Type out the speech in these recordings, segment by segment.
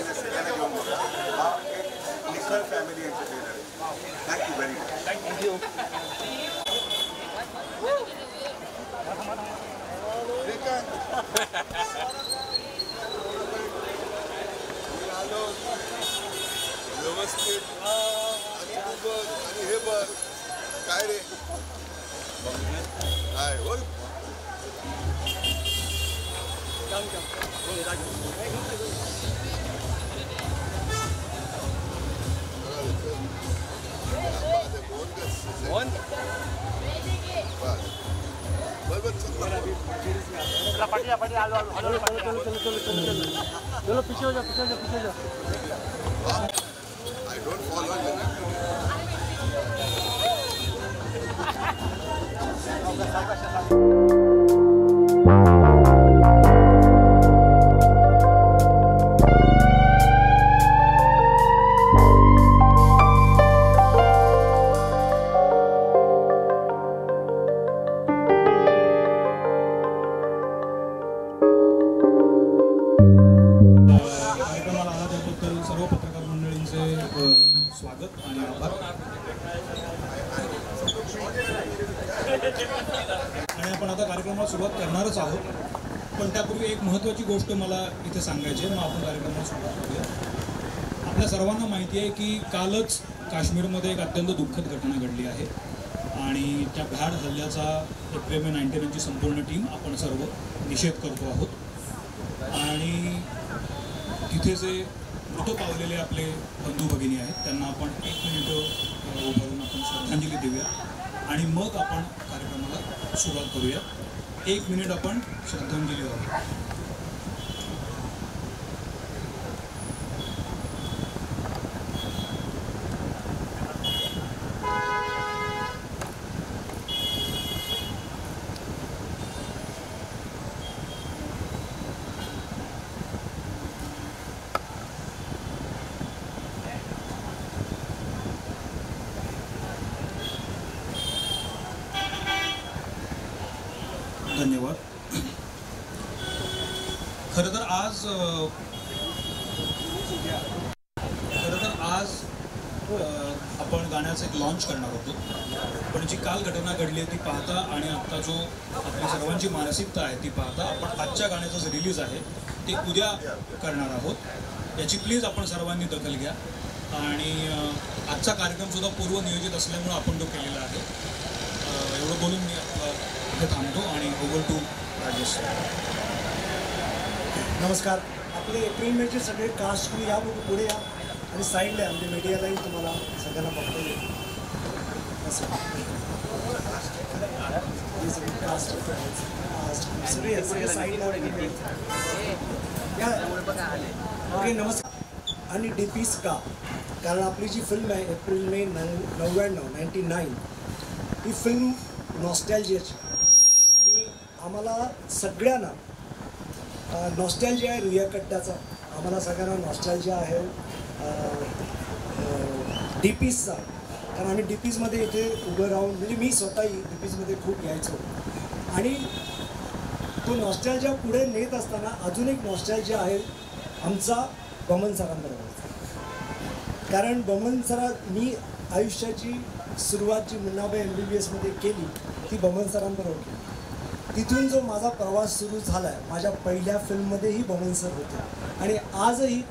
म्हणजे सगळ्यांना घेऊन बघा. हा एक निखळ फॅमिली एंटरटेनर आहे. Thank you very much. थँक्यू. व्यवस्थित आणि हे बघ काय रे काय हो चलो पीछे हो जा. I don't follow you. सर्व पत्रकार मंडळींचे स्वागत आणि आभार. आणि आपण आता कार्यक्रमाला सुरुवात करणारच आहोत, पण त्यापूर्वी एक महत्त्वाची गोष्ट मला इथे सांगायची आहे. मग आपण कार्यक्रमाला सुरुवात करूया. आपल्या सर्वांना माहिती आहे की कालच काश्मीरमध्ये एक अत्यंत दुःखद घटना घडली आहे आणि त्या भ्याड हल्ल्याचा FMA 99ची संपूर्ण टीम आपण सर्व निषेध करतो आहोत. आणि तिथे जे मृत पावलेले आपले बंधू भगिनी आहेत त्यांना आपण 1 मिनिट उभारून आपण श्रद्धांजली देऊया आणि मग आपण कार्यक्रमाला सुरुवात करूया. 1 मिनिट आपण श्रद्धांजली वाहूया. धन्यवाद. खरं तर आज आपण गाण्याचं एक लॉन्च करणार होतो, पण जी काल घटना घडली आहे ती पाहता आणि आत्ता जो आपली सर्वांची मानसिकता आहे ती पाहता आपण आजच्या गाण्याचं जे रिलीज आहे ते उद्या करणार आहोत. याची प्लीज आपण सर्वांनी दखल घ्या. आणि आजचा कार्यक्रमसुद्धा पूर्वनियोजित असल्यामुळं आपण तो केलेला आहे. एवढं बोलून मी इथे थांबतो आणि ओव्हर टू राजेश. नमस्कार. आपले एप्रिल मेचे सगळे कास्ट तुम्ही या पुढे या आणि साईडला म्हणजे मीडियालाही तुम्हाला सगळ्यांना बघता येईल. सगळे साईडला ओके. नमस्कार. आणि डीपीस का, कारण आपली जी फिल्म आहे एप्रिल मे 99 ही फिल्म नॉस्टॅल्जियाची आणि आम्हाला सगळ्यांना नॉस्टॅल्जिया आहे. रिया कट्ट्याचा आम्हाला सगळ्यांना नॉस्टॅल्जिया आहे डीपीसचा, कारण आम्ही डीपीजमध्ये इथे उभं राहून म्हणजे मी स्वतःही डीपीजमध्ये खूप यायचो आणि तो नॉस्टॅल्जिया पुढे नेत असताना अजून एक नॉस्टॅल्जिया आहे आमचा बमन सरांबरोबर. कारण बमन सरा मी आयुष्याची सुरुवात जी मुन्नाबाई MBBSमध्ये केली ती बमन सरांबरोबर केली. तिथून जो माझा प्रवास सुरू झाला आहे, माझ्या पहिल्या फिल्ममध्येही बमन सर होते आणि आजही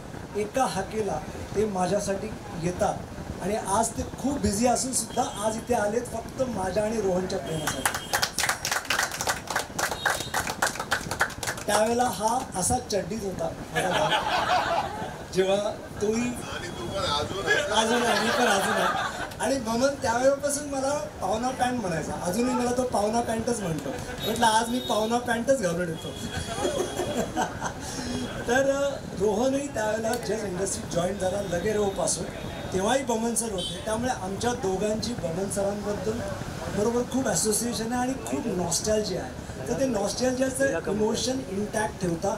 एका हाकेला ते माझ्यासाठी येतात आणि आज ते खूप बिझी असून सुद्धा आज इथे आलेत फक्त माझ्या आणि रोहनच्या प्रेमासाठी. त्यावेळेला हा असा चड्डीच होता जेव्हा तोही अजून आहे, मी पण अजून आहे. आणि बमन त्यावेळेपासून मला पावना पॅन्ट म्हणायचा. अजूनही मला तो पावना पॅन्टच म्हणतो. म्हटलं आज मी पावना पॅन्टच घालून येतो. तर रोहनही त्यावेळेला जज इंडस्ट्रीत जॉईन झाला लगेरेपासून, तेव्हाही बमन सर होते. त्यामुळे आमच्या दोघांची बमन सरांबद्दल बरोबर खूप असोसिएशन आहे आणि खूप नॉस्टॅल्जिया आहे. तर ते नॉस्टॅल्जियाचं इमोशन इंटॅक्ट ठेवता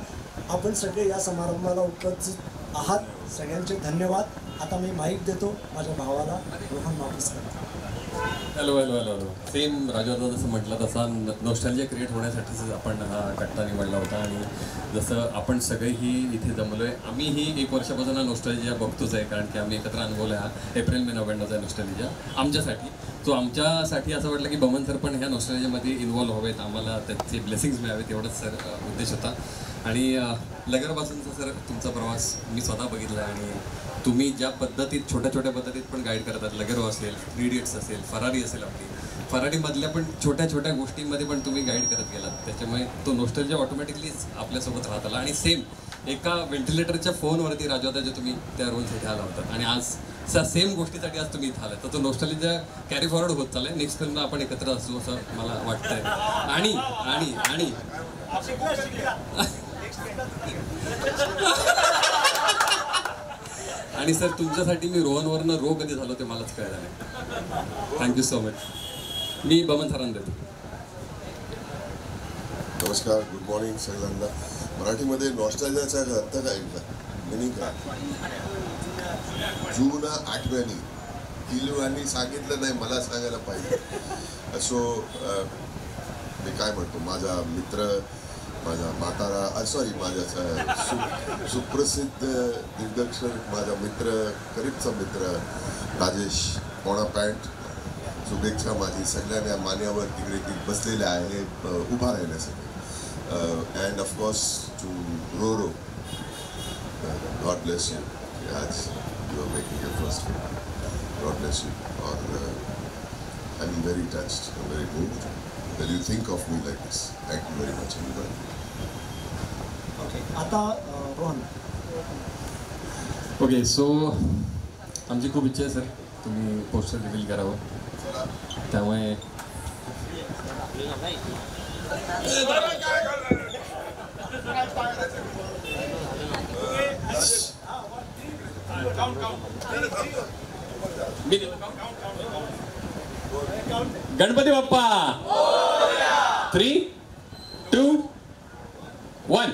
आपण सगळे या समारंभाला उपस्थित आहात. सगळ्यांचे धन्यवाद. आता मी माईक देतो माझ्या भावाला रोहन वापस करतो. Hello hello hello hello same Raju आता जसं म्हटलं तसा नॉस्टॅल्जिया क्रिएट होण्यासाठीच आपण हा कट्टा निवडला होता. आणि जसं आपण सगळेही इथे जमलो आहे, आम्हीही 1 वर्षापासून हा नॉस्टॅल्जिया बघतोच आहे, कारण की आम्ही एकत्र अनुभवला हा एप्रिल मे नोव्हेंबरचा नॉस्टॅल्जिया आमच्यासाठी. तो आमच्यासाठी असं वाटलं की बमन सर पण ह्या नॉस्टॅल्जियामध्ये इन्व्हॉल्व्ह हवेत, आम्हाला त्याचे ब्लेसिंग्स मिळावेत, एवढंच सर उद्देश होता. आणि लगरपासूनचा सर तुमचा प्रवास मी स्वतः बघितला आणि तुम्ही ज्या पद्धतीत छोट्या छोट्या पद्धतीत पण गाईड करतात, लगरो असेल, 3 इडियट्स असेल, फरारी असेल, आपली फरारीमधल्या पण छोट्या छोट्या गोष्टींमध्ये पण तुम्ही गाईड करत गेलात, त्याच्यामुळे तो नॉस्टॅल्जिया ऑटोमॅटिकलीच आपल्यासोबत राहत आला. आणि सेम एका व्हेंटिलेटरच्या फोनवरती राजू आता जे तुम्ही त्या रोलसाठी आला होतात आणि आज सेम गोष्टीसाठी आज तुम्ही इथं आलात, तर तो नॉस्टॅल्जिया कॅरी फॉरवर्ड होत चाललाय. नेक्स्ट फिल्मला आपण एकत्र असू असं मला वाटतंय. आणि आणि आणि आणि सर तुमच्यासाठी मी रोहनवरनं रो कधी झालो ते मलाच कळलं नाही. Thank you so much. मी बमन सरांना देतो. नमस्कार, गुड मॉर्निंग सगळ्यांना. मराठीमध्ये नॉस्टॅल्जियाचा अर्थ काय, मिनिंग काय? जुना आठवणी किलोनी सांगितलं नाही, मला सांगायला पाहिजे. सो मी काय म्हणतो, माझा मित्र, माझा म्हातारा माझ्या सुप्रसिद्ध दिग्दर्शक, माझा मित्र, करीबचा मित्र राजेश पोणा पॅन्ट, शुभेच्छा माझी सगळ्यांना मान्यावर तिकडे बसलेले आहे उभा राहण्यासाठी. अँड ऑफकोर्स टू रोरो, गॉड ब्लेस यू. आज you are making your first film, God bless you. और I am very touched, I am very moved that you think of me like this. Thank you very much, everybody. आता Rohan. Okay, so आमची खूप इच्छा आहे sir तुम्ही poster reveal करावं, त्यामुळे गणपती बाप्पा 3, 2, 1.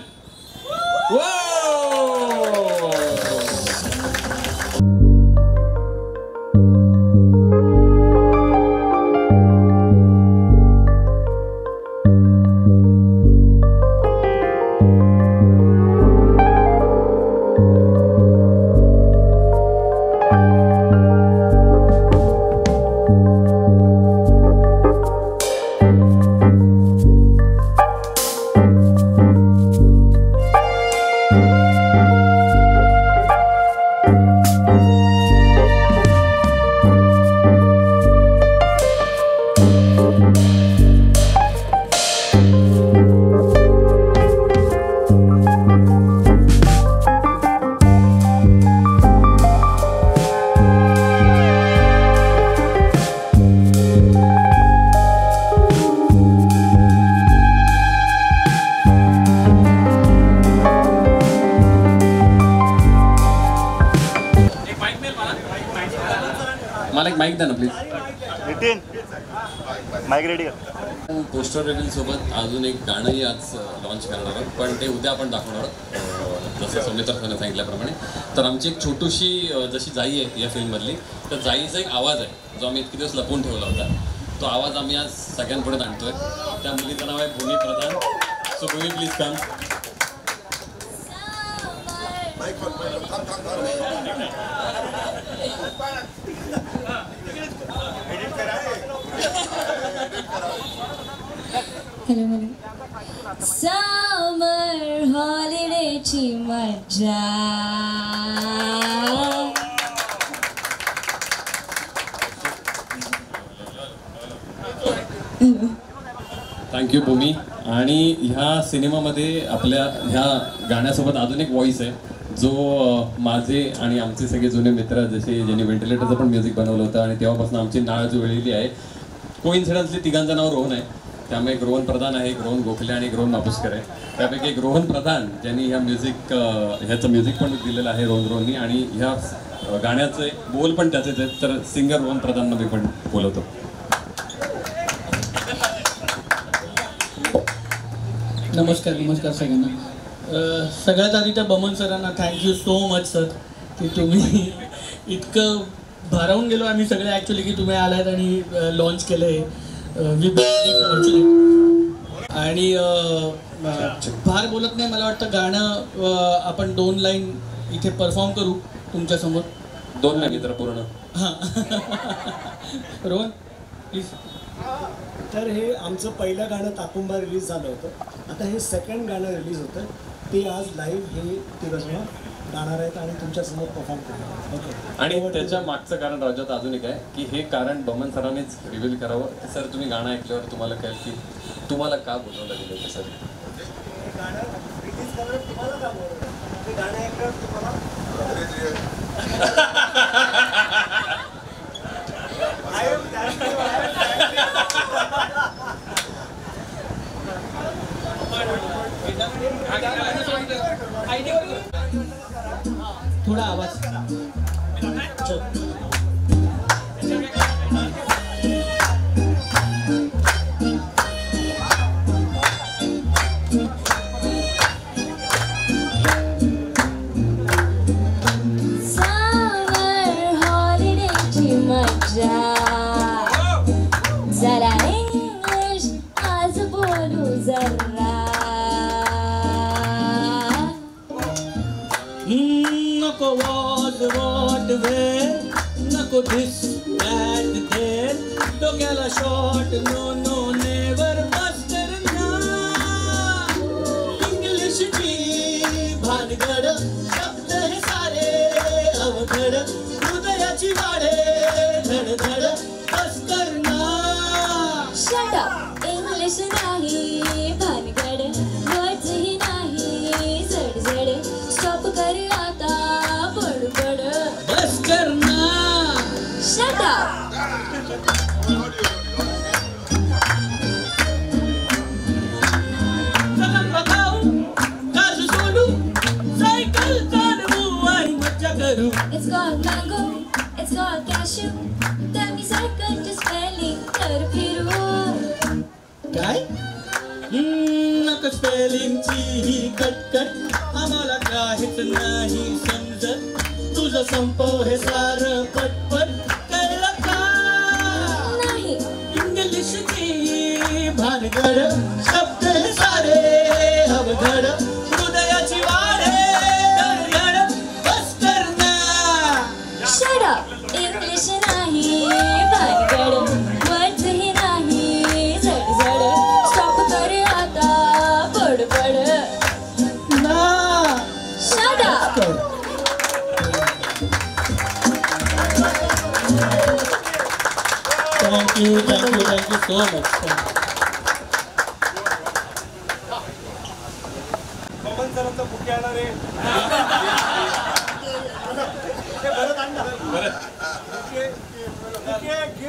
मला एक माईक द्या ना प्लीज. माईक रेडी कर. पोस्टर रिव्हील सोबत अजून एक गाणंही आज लॉन्च करणार आहोत, पण ते उद्या आपण दाखवणार आहोत जसं सौमित्र खाने सांगितल्याप्रमाणे. तर आमची एक छोटीशी जशी जाई आहे या फिल्ममधली, तर जाईचा एक आवाज आहे जो आम्ही इतके दिवस लपवून ठेवला होता. तो आवाज आम्ही आज सगळ्यांपुढे आणतोय. त्या मुलीचं नाव आहे Bhumi Pradhan. So Bhumi please come. Hello hello. Summer हॉलिडेची मजा. थँक्यू भूमी. आणि ह्या सिनेमामध्ये आपल्या ह्या गाण्यासोबत अजून एक व्हॉइस आहे जो माझे आणि आमचे सगळे जुने मित्र, जसे ज्यांनी व्हेंटिलेटरचं पण म्युझिक बनवलं होतं आणि तेव्हापासून आमची नाळ जुळलेली आहे. कोइन्सिडन्सली तिघांचं नाव रोहन आहे, त्यामुळे एक रोहन प्रधान आहे, एक रोहन गोखले आणि एक रोहन मापुसकर आहे. त्यापैकी एक रोहन प्रधान ज्यांनी ह्याचं म्युझिक पण दिलेलं आहे रोहननी, आणि ह्या गाण्याचे बोल पण त्याचेच आहेत. तर सिंगर रोहन प्रधानना मी पण बोलवतो. नमस्कार सगळ्यांना. सगळ्यात आधी त्या बमन सरांना थँक्यू सो मच सर की तुम्ही इतकं भारावून गेलो आम्ही सगळे ॲक्च्युली की तुम्ही आलात आणि लॉन्च केलं आहे वी फॉर्च्युनेट. आणि फार बोलत नाही, मला वाटतं गाणं आपण 2 लाईन इथे परफॉर्म करू तुमच्यासमोर. 2 लाईन तर पूर्ण. हां रोहन प्लीज. तर हे आमचं पहिलं गाणं ताकुंबा रिलीज झालं होतं. आता हे सेकंड गाणं रिलीज होतं, ते आज लाईव्ह हे तिरसमा गाणार आहेत आणि तुमच्यासमोर परफॉर्म करणार. ओके. आणि त्याच्या मागचं कारण राज्यात अजून एक आहे की हे कारण बमन सरांनीच रिव्हील करावं की सर तुम्ही गाणं ऐकल्यावर तुम्हाला कळेल की तुम्हाला का बोलवलं गेलं होतं सर. हे गाणं रिलीज करणार तुम्हाला का बोलवलं, ते गाणं ऐकल्यावर तुम्हाला थोडा आवाज. जरा इंग्लिश आज बोलू जरा. नको वॉट वॉट वे, नको धिस दॅट देर, डोक्याला shot no no never master ना. इंग्लिशची भानगड शब्द हे सारे अवघड, हृदयाची वाडे धड धड मास्टर ना. Shut up, इंग्लिश नाही भानगड, वर्ड्स ही नाही जडजड. स्टॉप कर आता बडबड. मास्टर ना. Shut up. कदम बघाऊ काज सोडू, सायकल चालवू आणि मज्जा करू. It's called mango, it's called cashew. Tell me second to spelling कर फिरू. काय नका स्पेलिंगची ही कटकट, आम्हाला काहीच नाही समजत. तुझं संपव हे सारं पटपट, कळलं का नाही इंग्लिशची भानगड शब्द हे सारे अवघड, हृदयाची वाडे धडधड बस कर ना. Shut up, इंग्लिश नाही भानगड, वर्ड्स ही नाही जडजड. स्टॉप कर आता बडबड. ना Shut up. Thank you thank you thank you so much. Boman सरांचा बुके आणणार आहे.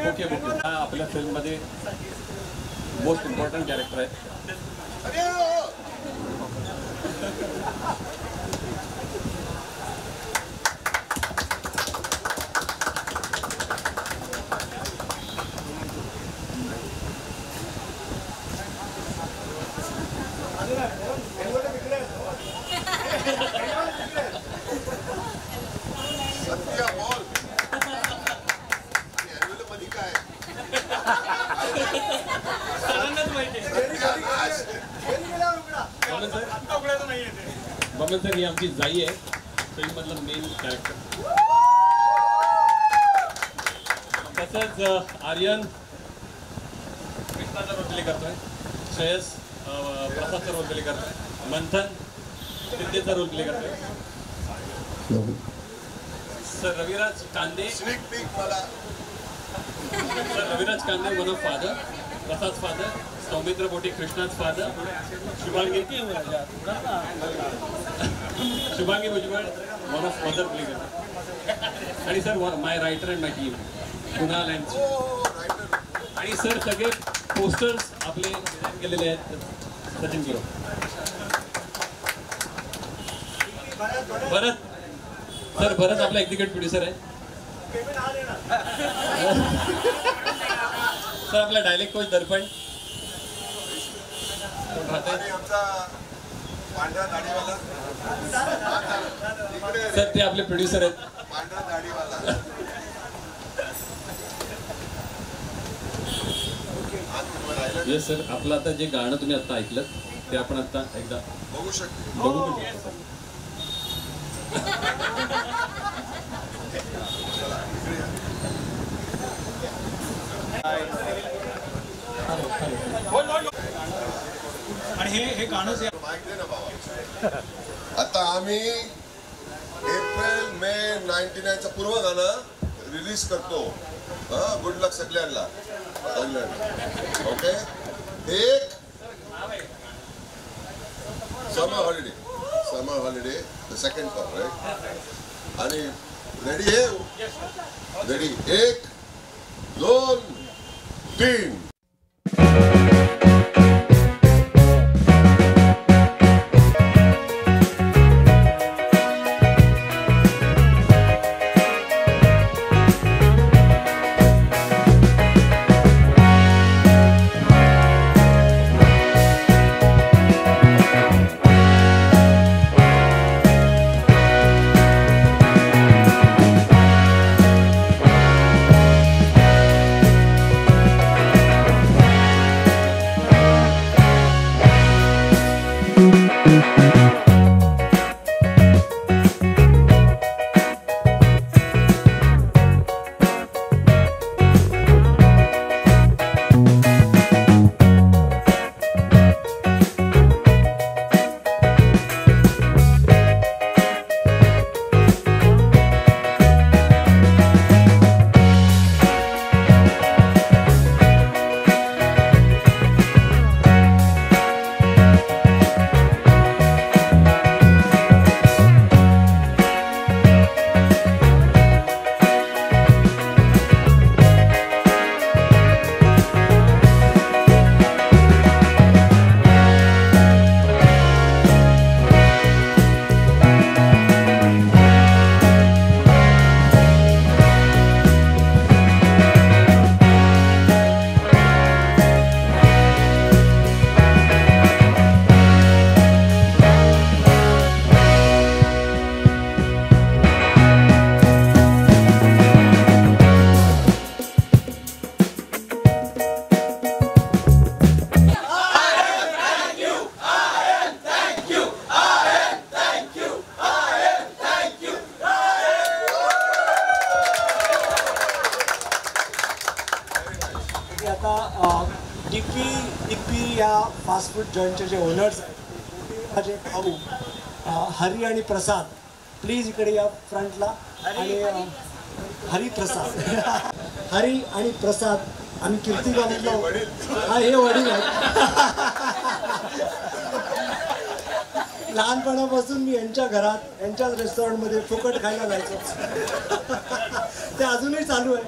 ओके हा आपल्या फिल्ममध्ये मोस्ट इम्पॉर्टंट कॅरेक्टर आहे. सत्या बॉल मध्ये काय बमन सर ही आमची जाई आहे फिल्ममधलं मेन कॅरेक्टर. तसंच आर्यन कृष्णाचा रोल प्ले करतोय, श्रेयस प्रसादचा रोल प्ले करतोय, मंथन सिद्धेचा रोल प्ले करतोय. Sir Raviraj Kande Raviraj Kande one of father, Prasad father, Saumitra Bote Krishna's father, Shubhangi Bhujbal one of mother play करतो. आणि sir my writer and my team Kunal and. आणि सर सगळे पोस्टर्स आपले केलेले आहेत सचिन गिरो. भरत सर भरत आपला एक्झिक्युटिव्ह प्रोड्युसर आहे. सर आपला डायलेक्ट कोच दर्पण. सर ते आपले प्रोड्युसर आहेत. येस सर, आपलं आता जे गाणं तुम्ही आता ऐकलं ते आपण आता एकदा बघू शकतो. बघू पण शकतो. आणि हे गाणं जे माहिती आहे ना बाबा, आता आम्ही एप्रिल मे 99चं पूर्व गाणं रिलीज करतो. गुड लक सगळ्यांना. ओके, एक summer holiday the second part right. आणि रेडी आहे, रेडी, 1 2 3. डीपी या फास्ट फूड जॉईंटचे जे ओनर्स आहेत माझे भाऊ हरी आणि प्रसाद, प्लीज इकडे या फ्रंटला. आणि हरिप्रसाद हरी आणि प्रसाद आम्ही कीर्ती कॉलेजला, हा हे वडील आहेत. लहानपणापासून मी यांच्या घरात यांच्याच रेस्टॉरंटमध्ये फुकट खायला जायचो. ते अजूनही चालू आहे.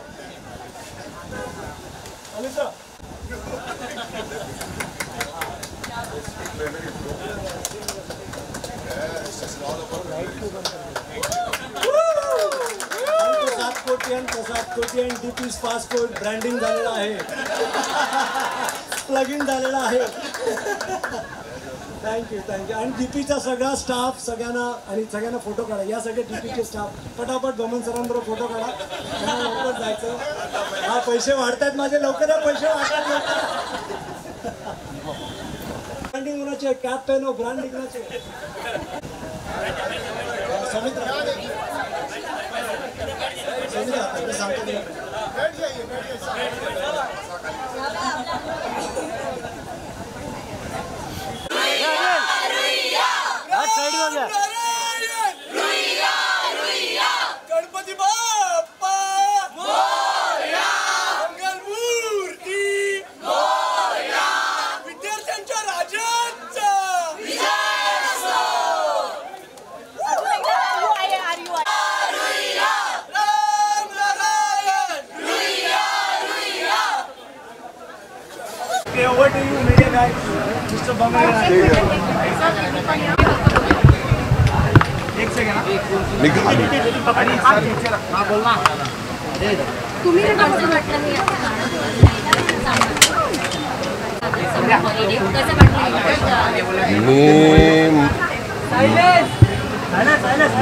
प्रसाद कोटी आणि डीपीज फास्ट फूड ब्रँडिंग झालेला आहे, प्लग इन झालेला आहे. थँक्यू. आणि डीपीचा सगळा स्टाफ सगळ्यांना फोटो काढा. या सगळे डीपीचे स्टाफ पटापट गमन सरांबरोबर फोटो काढा. लवकर जायचं. हा पैसे वाढतायत माझे, लवकर पैसे वाढतात. ब्रँडिंग होण्याचे, कॅप पेनो ब्रँडिंग होण्याचे. गणपती बाप्पा मोरया, मंगलमूर्ती मोरया, विद्यार्थ्यांच्या राजाचा विजय असो. Ram Narayan Ruia Ruia. Over to you, media guys. Mr. Bangla. एक सेकंड. तुम्ही कसं वाटलं हे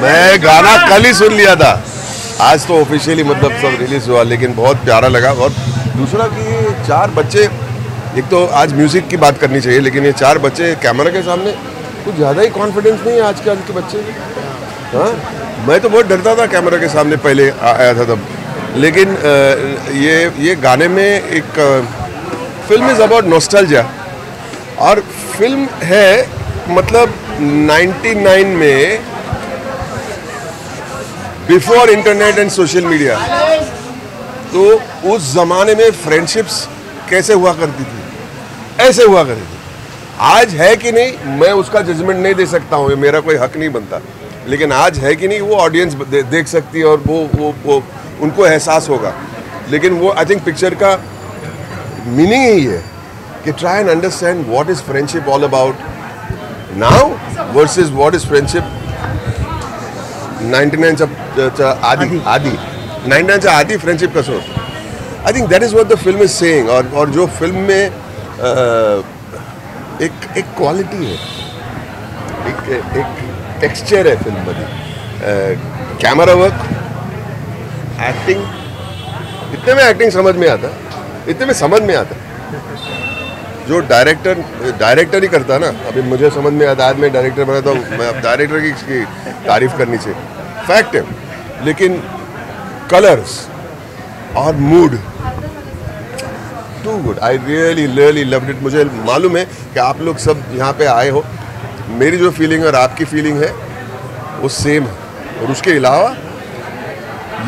मैं गाना कल ही सुन लिया था, आज तो ऑफिशियली मतलब सब रिलीज हुआ, लेकिन बहुत प्यारा लगा. और दूसरा कि 4 बच्चे एक तो आज म्यूज़िक की बात करनी चाहिए, लेकिन ये 4 बच्चे कैमरा के सामने कुछ ज़्यादा ही कॉन्फिडेंस नहीं है आजकल के बच्चे। हाँ, मैं तो बहुत डरता था कैमरा के सामने पहले आया था तब, लेकिन ये गाने में एक फिल्म इज़ अबाउट नॉस्टैल्जिया, और फिल्म है मतलब 99 में before internet end social media, तो उस ज़माने में फ्रेंडशिप्स कैसे हुआ करती थी, ऐसे हुआ करती थी। आज है कि नहीं मैं उसका जजमेंट नहीं दे सकता हूँ, मेरा कोई हक नहीं बनता, लेकिन आज है कि नहीं वो ऑडियंस देख सकती है और वो उनको एहसास होगा। लेकिन वो आई थिंक पिक्चर का मीनिंग यही है कि try and understand what is friendship all about now versus what is friendship 99च्या आधी 99च्या आधी फ्रेंडशिप कसं होतं। I think that is what the film is saying, और जो फिल्म में एक क्वालिटी है, एक टेक्स्चर है फिल्म मध्ये, कैमरा वर्क, एक्टिंग, इतने में एक्टिंग समझ में आता, इतने में समझ में आता। जो डायरेक्टर ही करता ना, अभी मुझे समझ में आता, आज मैं डायरेक्टर बना तो मैं अब डायरेक्टर की तारीफ करनी चाहिए, फैक्ट है। लेकिन कलर्स और mood too good, I really loved it. मुझे मालूम है कि आप लोग सब यहाँ पे आए हो, मेरी जो फीलिंग और आपकी फीलिंग है वो सेम है। और उसके अलावा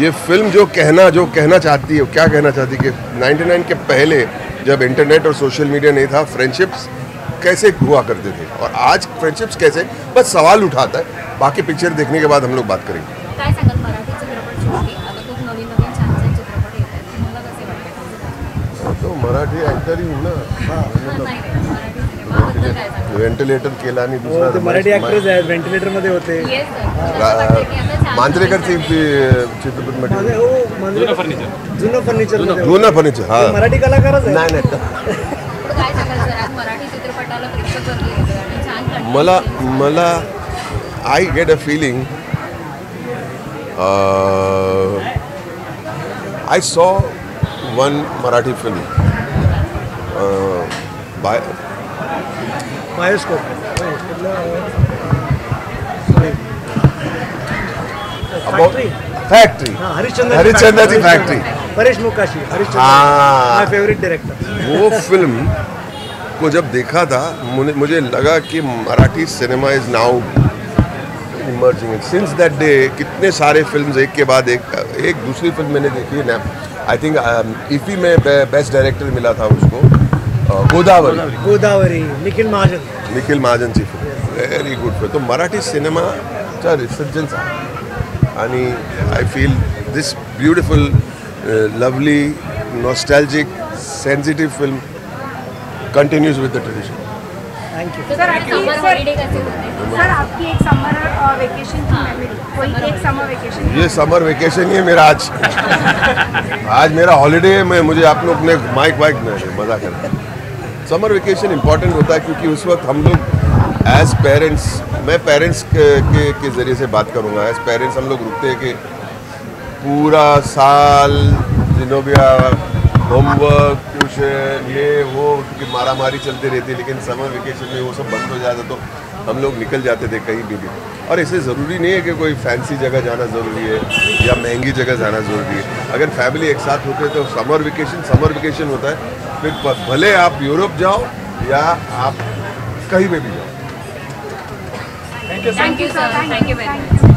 ये फिल्म जो कहना चाहती है, क्या कहना चाहती है कि 99 के पहले जब इंटरनेट और सोशल मीडिया नहीं था, फ्रेंडशिप्स कैसे हुआ करते थे और आज फ्रेंडशिप्स कैसे, बस सवाल उठाता है। बाकी पिक्चर देखने के बाद हम लोग बात करेंगे। काय सांगाल मराठी चित्रपटसृष्टी आता खूप नवीन नवीन छान छान चित्रपट येत आहेत, तुम्हाला कसे वाटतात? तो मराठी ॲक्टर ही हूँ ना, व्हेंटिलेटर केला आणि दुसरा मराठी ॲक्टर्स आहेत, व्हेंटिलेटर मध्ये होते, मांजरेकरची चित्रपटमध्ये जुनं फर्निचर हा मराठी कलाकारच आहे। नाही काय सांगाल सर, आज मराठी चित्रपटाला प्रेक्षक गर्दी येते आणि छान मला I get a feeling, I saw one Marathi film by Bioscope about factory. हरिश्चंद्राची फैक्ट्री, परेश मुकाशी, हरिश्चंद्र हाँ, माय फेवरेट डायरेक्टर। वो फिल्म को जब देखा था मुझे लगा कि Marathi cinema is now emerging. Since that day कितने सारे फिल्म्स एक के बाद एक दूसरी फिल्म मैंने देखी है ना। आई थिंक इफी में बेस्ट डायरेक्टर मिला था उसको, गोदावरी निखिल महाजन ची फिल्म, व्हेरी गुड फिल्म। तो मराठी सिनेमाचा रिसर्जन्स आहे आणि I feel this beautiful lovely nostalgic sensitive film continues with the tradition. Thank you sir, summer holiday कैसे होते हैं? सर, आपकी एक समर वेकेशन की मेमोरी, कोई एक समर वेकेशन? ये समर वेकेशन ही है मेरा आज मेरा हॉलीडे है। मुझे आप लोग ने माइक में मजा कर। समर वेकेशन इम्पॉर्टेंट होता है क्योंकि उस वक्त हम लोग एज पेरेंट्स, मैं पेरेंट्स के ज़रिए से बात करूँगा, एज पेरेंट्स हम लोग रुकते हैं कि पूरा साल जिनोबिया होमवर्क ट्यूशन ये वो की मारामारी चलती रहती है, लेकिन समर वेकेशन में वो सब बंद हो जाता तो हम लोग निकल जाते थे कहीं भी। और ऐसे ज़रूरी नहीं है कि कोई फैंसी जगह जाना ज़रूरी है या महंगी जगह जाना ज़रूरी है। अगर फैमिली एक साथ होते तो समर वेकेशन होता है, फिर भले आप यूरोप जाओ या आप कहीं पे भी जाओ। Thank you sir, thank you very much.